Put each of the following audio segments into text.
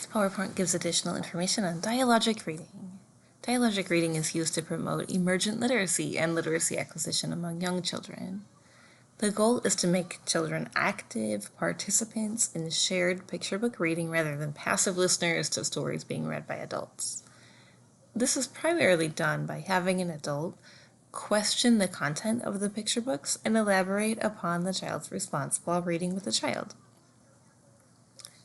This PowerPoint gives additional information on dialogic reading. Dialogic reading is used to promote emergent literacy and literacy acquisition among young children. The goal is to make children active participants in shared picture book reading rather than passive listeners to stories being read by adults. This is primarily done by having an adult question the content of the picture books and elaborate upon the child's response while reading with the child.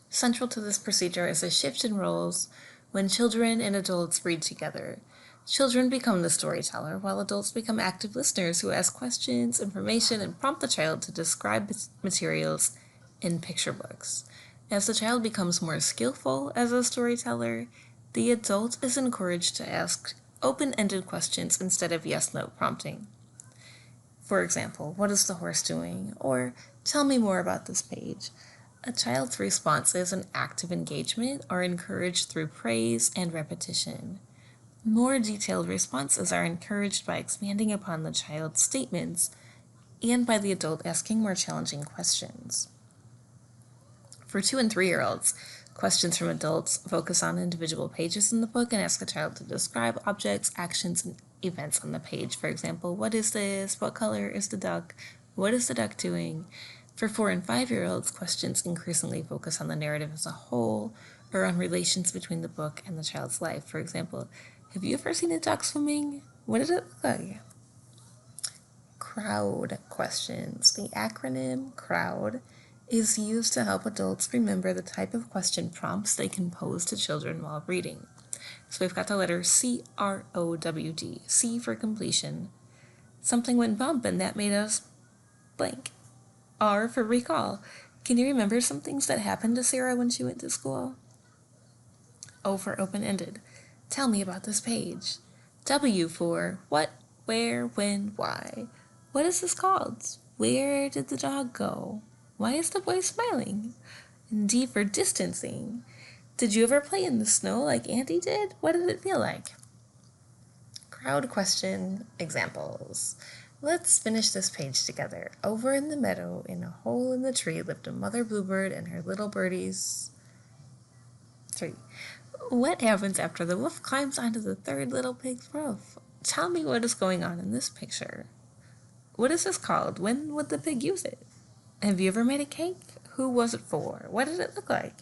Central to this procedure is a shift in roles when children and adults read together. Children become the storyteller, while adults become active listeners who ask questions, information, and prompt the child to describe materials in picture books. As the child becomes more skillful as a storyteller, the adult is encouraged to ask open-ended questions instead of yes-no prompting. For example, what is the horse doing? Or tell me more about this page. A child's responses and active engagement are encouraged through praise and repetition. More detailed responses are encouraged by expanding upon the child's statements and by the adult asking more challenging questions. For 2- and 3-year-olds, questions from adults focus on individual pages in the book and ask the child to describe objects, actions, and events on the page. For example, what is this? What color is the duck? What is the duck doing? For 4- and 5-year-olds, questions increasingly focus on the narrative as a whole or on relations between the book and the child's life. For example, have you ever seen a duck swimming? What did it look like? Crowd questions. The acronym CROWD is used to help adults remember the type of question prompts they can pose to children while reading. So we've got the letter CROWD, C for completion. Something went bump and that made us blank. R for recall. Can you remember some things that happened to Sarah when she went to school? O for open-ended. Tell me about this page. W for what, where, when, why. What is this called? Where did the dog go? Why is the boy smiling? And D for distancing. Did you ever play in the snow like Auntie did? What did it feel like? Crowd question examples. Let's finish this page together. Over in the meadow, in a hole in the tree, lived a mother bluebird and her little birdies. 3. What happens after the wolf climbs onto the third little pig's roof? Tell me what is going on in this picture. What is this called? When would the pig use it? Have you ever made a cake? Who was it for? What did it look like?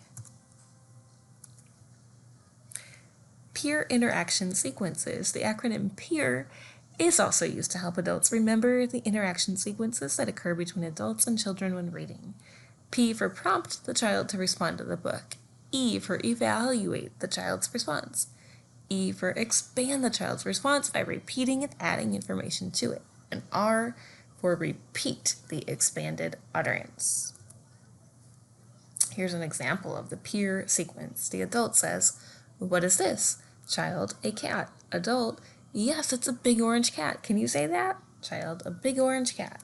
Peer interaction sequences. The acronym PEER is also used to help adults remember the interaction sequences that occur between adults and children when reading. P for prompt the child to respond to the book. E for evaluate the child's response. E for expand the child's response by repeating and adding information to it. And R for repeat the expanded utterance. Here's an example of the PEER sequence. The adult says, what is this? Child, a cat. Adult, yes, it's a big orange cat. Can you say that? Child, a big orange cat.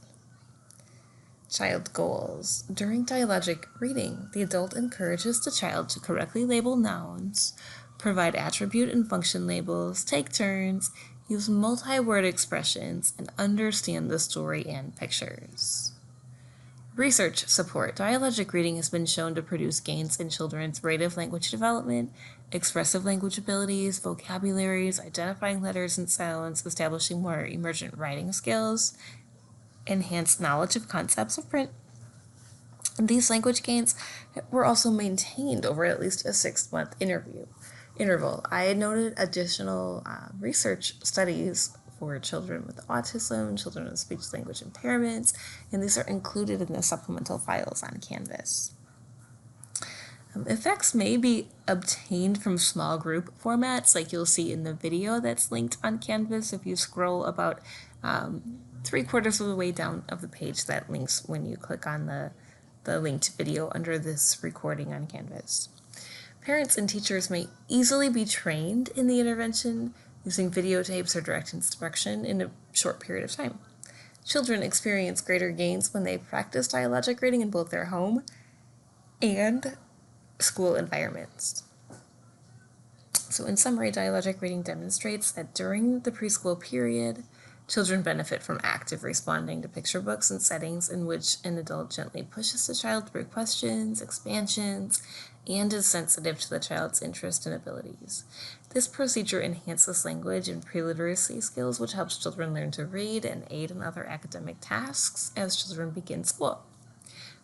Child goals. During dialogic reading, the adult encourages the child to correctly label nouns, provide attribute and function labels, take turns, use multi-word expressions, and understand the story and pictures. Research support. Dialogic reading has been shown to produce gains in children's rate of language development, expressive language abilities, vocabularies, identifying letters and sounds, establishing more emergent writing skills, enhanced knowledge of concepts of print. And these language gains were also maintained over at least a 6-month interval. I had noted additional research studies for children with autism, children with speech-language impairments, and these are included in the supplemental files on Canvas. Effects may be obtained from small group formats, like you'll see in the video that's linked on Canvas. If you scroll about 3/4 of the way down of the page, that links when you click on the linked video under this recording on Canvas. Parents and teachers may easily be trained in the intervention using videotapes or direct instruction in a short period of time. Children experience greater gains when they practice dialogic reading in both their home and school environments. So in summary, dialogic reading demonstrates that during the preschool period, children benefit from active responding to picture books and settings in which an adult gently pushes the child through questions, expansions, and is sensitive to the child's interest and abilities. This procedure enhances language and pre-literacy skills, which helps children learn to read and aid in other academic tasks as children begin school.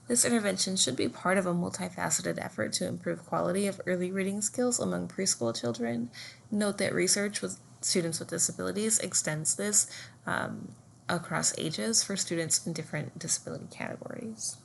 This intervention should be part of a multifaceted effort to improve quality of early reading skills among preschool children. Note that research with students with disabilities extends this across ages for students in different disability categories.